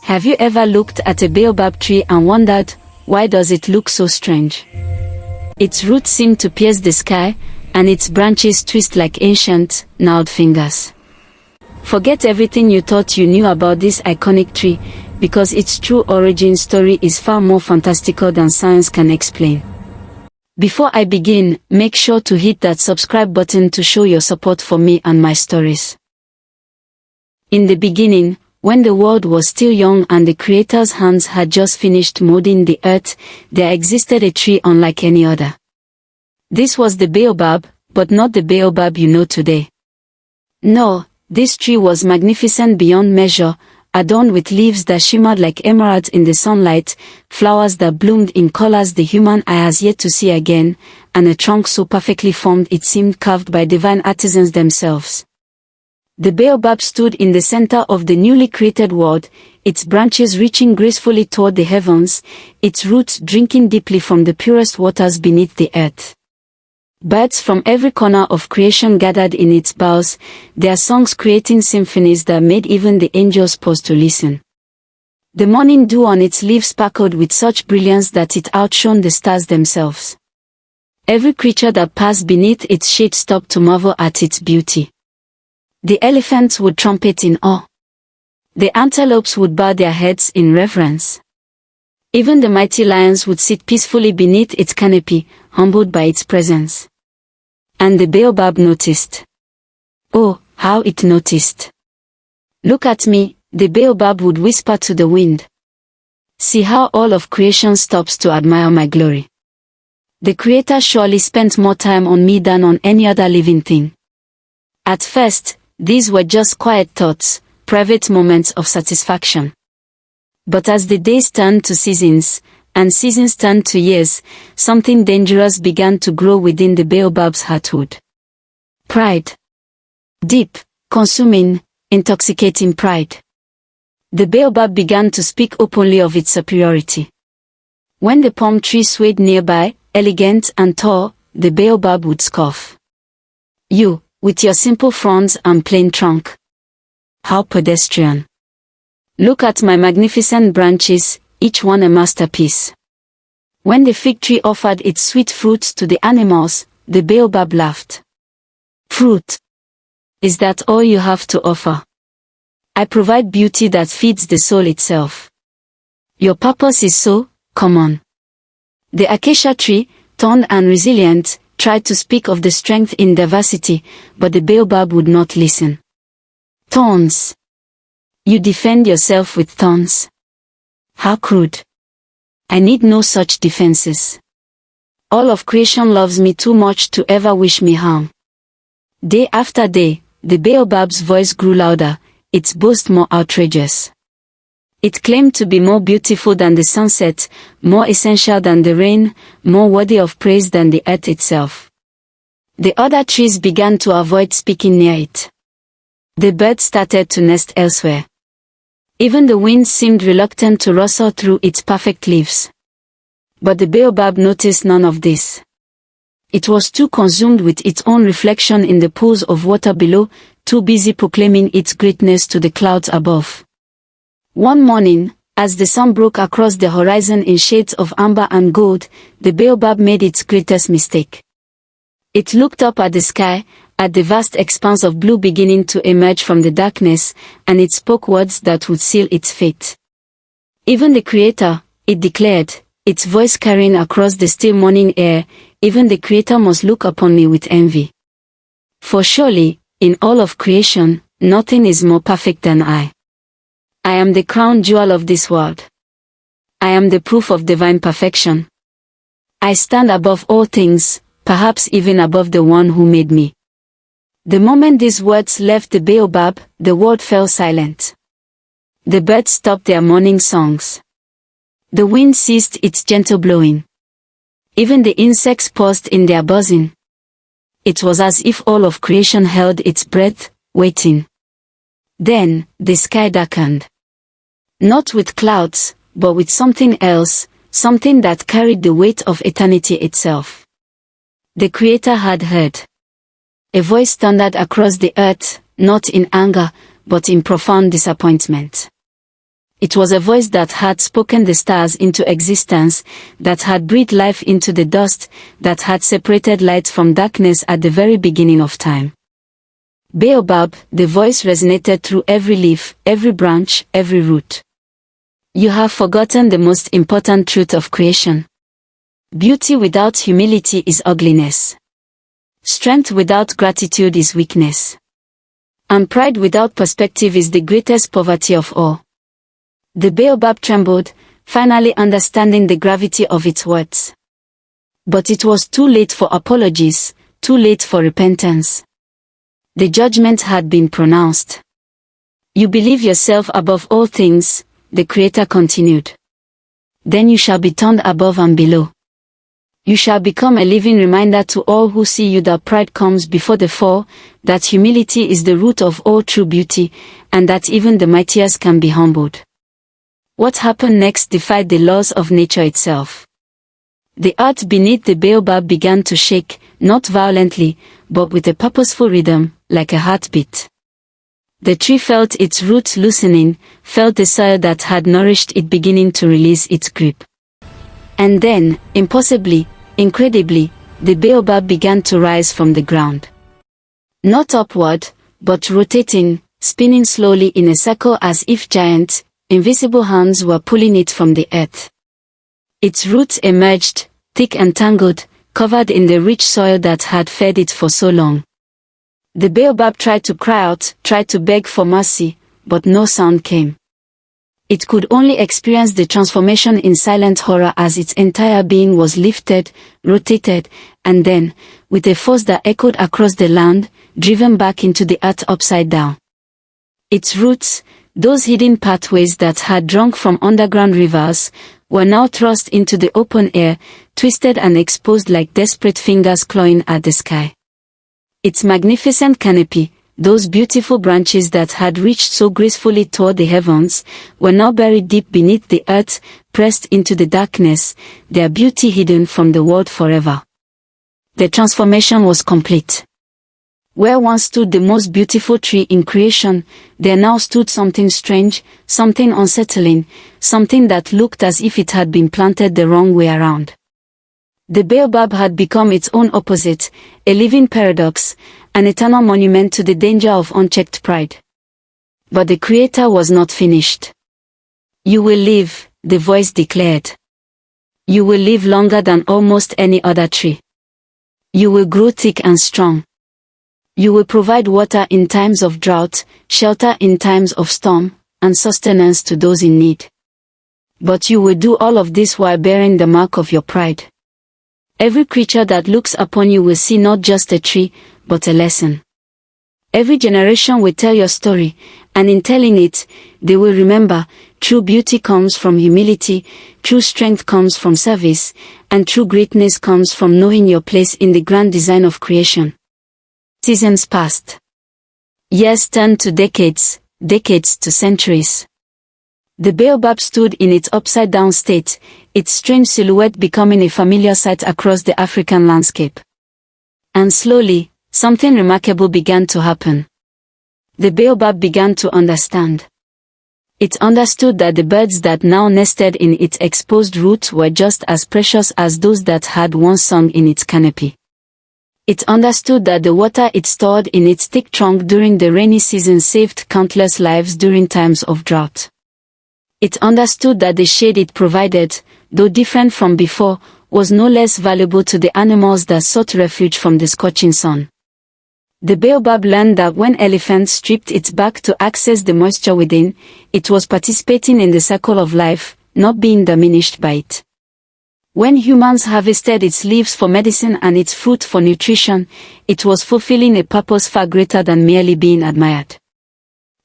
Have you ever looked at a baobab tree and wondered, why does it look so strange? Its roots seem to pierce the sky, and its branches twist like ancient, gnarled fingers. Forget everything you thought you knew about this iconic tree, because its true origin story is far more fantastical than science can explain. Before I begin, make sure to hit that subscribe button to show your support for me and my stories. In the beginning, when the world was still young and the Creator's hands had just finished molding the earth, there existed a tree unlike any other. This was the baobab, but not the baobab you know today. No, this tree was magnificent beyond measure, adorned with leaves that shimmered like emeralds in the sunlight, flowers that bloomed in colors the human eye has yet to see again, and a trunk so perfectly formed it seemed carved by divine artisans themselves. The baobab stood in the center of the newly created world, its branches reaching gracefully toward the heavens, its roots drinking deeply from the purest waters beneath the earth. Birds from every corner of creation gathered in its boughs, their songs creating symphonies that made even the angels pause to listen. The morning dew on its leaves sparkled with such brilliance that it outshone the stars themselves. Every creature that passed beneath its shade stopped to marvel at its beauty. The elephants would trumpet in awe. The antelopes would bow their heads in reverence. Even the mighty lions would sit peacefully beneath its canopy, humbled by its presence. And the baobab noticed. Oh, how it noticed. Look at me, the baobab would whisper to the wind. See how all of creation stops to admire my glory. The Creator surely spent more time on me than on any other living thing. At first, these were just quiet thoughts, private moments of satisfaction. But as the days turned to seasons, and seasons turned to years, something dangerous began to grow within the baobab's heartwood. Pride. Deep, consuming, intoxicating pride. The baobab began to speak openly of its superiority. When the palm tree swayed nearby, elegant and tall, the baobab would scoff. You, with your simple fronds and plain trunk. How pedestrian. Look at my magnificent branches, each one a masterpiece. When the fig tree offered its sweet fruits to the animals, the baobab laughed. Fruit. Is that all you have to offer? I provide beauty that feeds the soul itself. Your purpose is so common. The acacia tree, tall and resilient, tried to speak of the strength in diversity, but the baobab would not listen. Thorns. You defend yourself with thorns. How crude. I need no such defenses. All of creation loves me too much to ever wish me harm. Day after day, the baobab's voice grew louder, its boast more outrageous. It claimed to be more beautiful than the sunset, more essential than the rain, more worthy of praise than the earth itself. The other trees began to avoid speaking near it. The birds started to nest elsewhere. Even the wind seemed reluctant to rustle through its perfect leaves. But the baobab noticed none of this. It was too consumed with its own reflection in the pools of water below, too busy proclaiming its greatness to the clouds above. One morning, as the sun broke across the horizon in shades of amber and gold, the baobab made its greatest mistake. It looked up at the sky, at the vast expanse of blue beginning to emerge from the darkness, and it spoke words that would seal its fate. Even the Creator, it declared, its voice carrying across the still morning air, even the Creator must look upon me with envy. For surely, in all of creation, nothing is more perfect than I. I am the crown jewel of this world. I am the proof of divine perfection. I stand above all things, perhaps even above the one who made me. The moment these words left the baobab, the world fell silent. The birds stopped their morning songs. The wind ceased its gentle blowing. Even the insects paused in their buzzing. It was as if all of creation held its breath, waiting. Then, the sky darkened. Not with clouds, but with something else, something that carried the weight of eternity itself. The Creator had heard. A voice thundered across the earth, not in anger, but in profound disappointment. It was a voice that had spoken the stars into existence, that had breathed life into the dust, that had separated light from darkness at the very beginning of time. Baobab, the voice resonated through every leaf, every branch, every root. You have forgotten the most important truth of creation. Beauty without humility is ugliness. Strength without gratitude is weakness. And pride without perspective is the greatest poverty of all. The baobab trembled, finally understanding the gravity of its words. But it was too late for apologies, too late for repentance. The judgment had been pronounced. You believe yourself above all things, the Creator continued. Then you shall be turned above and below. You shall become a living reminder to all who see you that pride comes before the fall, that humility is the root of all true beauty, and that even the mightiest can be humbled. What happened next defied the laws of nature itself. The earth beneath the baobab began to shake, not violently, but with a purposeful rhythm, like a heartbeat. The tree felt its roots loosening, felt the soil that had nourished it beginning to release its grip. And then, impossibly, incredibly, the baobab began to rise from the ground. Not upward, but rotating, spinning slowly in a circle as if giant, invisible hands were pulling it from the earth. Its roots emerged, thick and tangled, covered in the rich soil that had fed it for so long. The baobab tried to cry out, tried to beg for mercy, but no sound came. It could only experience the transformation in silent horror as its entire being was lifted, rotated, and then, with a force that echoed across the land, driven back into the earth upside down. Its roots, those hidden pathways that had drunk from underground rivers, were now thrust into the open air, twisted and exposed like desperate fingers clawing at the sky. Its magnificent canopy, those beautiful branches that had reached so gracefully toward the heavens, were now buried deep beneath the earth, pressed into the darkness, their beauty hidden from the world forever. The transformation was complete. Where once stood the most beautiful tree in creation, there now stood something strange, something unsettling, something that looked as if it had been planted the wrong way around. The baobab had become its own opposite, a living paradox, an eternal monument to the danger of unchecked pride. But the Creator was not finished. You will live, the voice declared. You will live longer than almost any other tree. You will grow thick and strong. You will provide water in times of drought, shelter in times of storm, and sustenance to those in need. But you will do all of this while bearing the mark of your pride. Every creature that looks upon you will see not just a tree, but a lesson. Every generation will tell your story, and in telling it, they will remember, true beauty comes from humility, true strength comes from service, and true greatness comes from knowing your place in the grand design of creation. Seasons passed. Years turned to decades, decades to centuries. The baobab stood in its upside-down state, its strange silhouette becoming a familiar sight across the African landscape. And slowly, something remarkable began to happen. The baobab began to understand. It understood that the birds that now nested in its exposed roots were just as precious as those that had once sung in its canopy. It understood that the water it stored in its thick trunk during the rainy season saved countless lives during times of drought. It understood that the shade it provided, though different from before, was no less valuable to the animals that sought refuge from the scorching sun. The baobab learned that when elephants stripped its bark to access the moisture within, it was participating in the circle of life, not being diminished by it. When humans harvested its leaves for medicine and its fruit for nutrition, it was fulfilling a purpose far greater than merely being admired.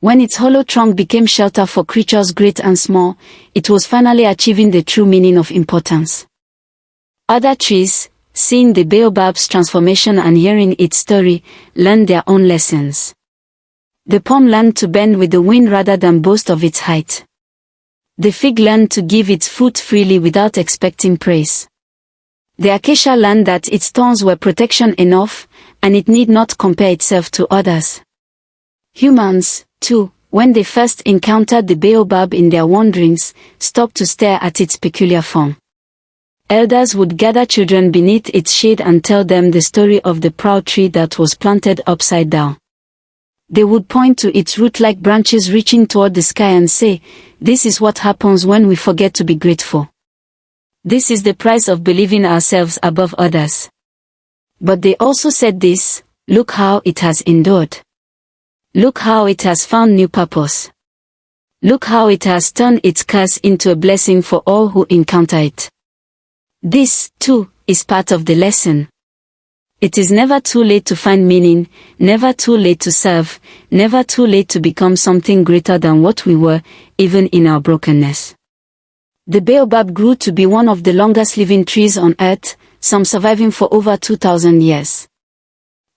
When its hollow trunk became shelter for creatures great and small, it was finally achieving the true meaning of importance. Other trees, seeing the baobab's transformation and hearing its story, learned their own lessons. The palm learned to bend with the wind rather than boast of its height. The fig learned to give its fruit freely without expecting praise. The acacia learned that its thorns were protection enough, and it need not compare itself to others. Humans, too, when they first encountered the baobab in their wanderings, stopped to stare at its peculiar form. Elders would gather children beneath its shade and tell them the story of the proud tree that was planted upside down. They would point to its root-like branches reaching toward the sky and say, "This is what happens when we forget to be grateful. This is the price of believing ourselves above others." But they also said this: "Look how it has endured. Look how it has found new purpose. Look how it has turned its curse into a blessing for all who encounter it." This, too, is part of the lesson. It is never too late to find meaning, never too late to serve, never too late to become something greater than what we were, even in our brokenness. The baobab grew to be one of the longest living trees on earth, some surviving for over 2,000 years.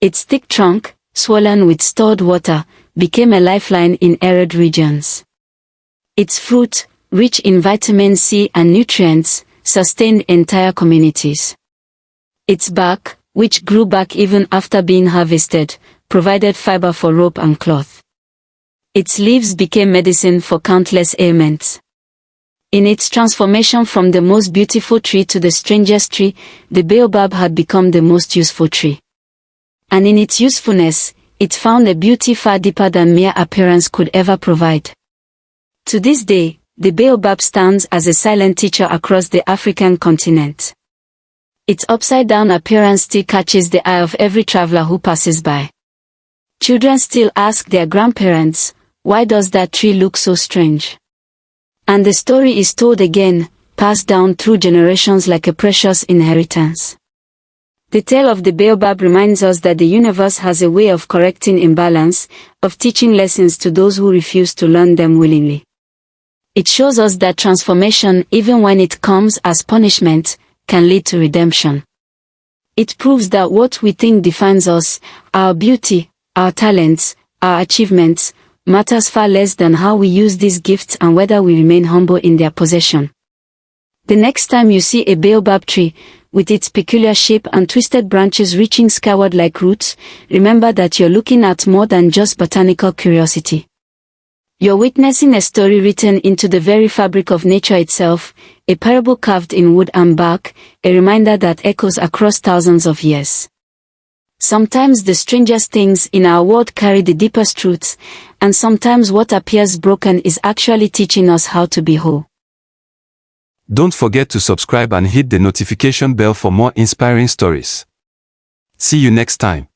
Its thick trunk, swollen with stored water, became a lifeline in arid regions. Its fruit, rich in vitamin C and nutrients, sustained entire communities. Its bark, which grew back even after being harvested, provided fiber for rope and cloth. Its leaves became medicine for countless ailments. In its transformation from the most beautiful tree to the strangest tree, the baobab had become the most useful tree. And in its usefulness, it found a beauty far deeper than mere appearance could ever provide. To this day, the baobab stands as a silent teacher across the African continent. Its upside-down appearance still catches the eye of every traveler who passes by. Children still ask their grandparents, "Why does that tree look so strange?" And the story is told again, passed down through generations like a precious inheritance. The tale of the baobab reminds us that the universe has a way of correcting imbalance, of teaching lessons to those who refuse to learn them willingly. It shows us that transformation, even when it comes as punishment, can lead to redemption. It proves that what we think defines us, our beauty, our talents, our achievements, matters far less than how we use these gifts and whether we remain humble in their possession. The next time you see a baobab tree, with its peculiar shape and twisted branches reaching skyward like roots, remember that you're looking at more than just botanical curiosity. You're witnessing a story written into the very fabric of nature itself, a parable carved in wood and bark, a reminder that echoes across thousands of years. Sometimes the strangest things in our world carry the deepest truths, and sometimes what appears broken is actually teaching us how to be whole. Don't forget to subscribe and hit the notification bell for more inspiring stories. See you next time.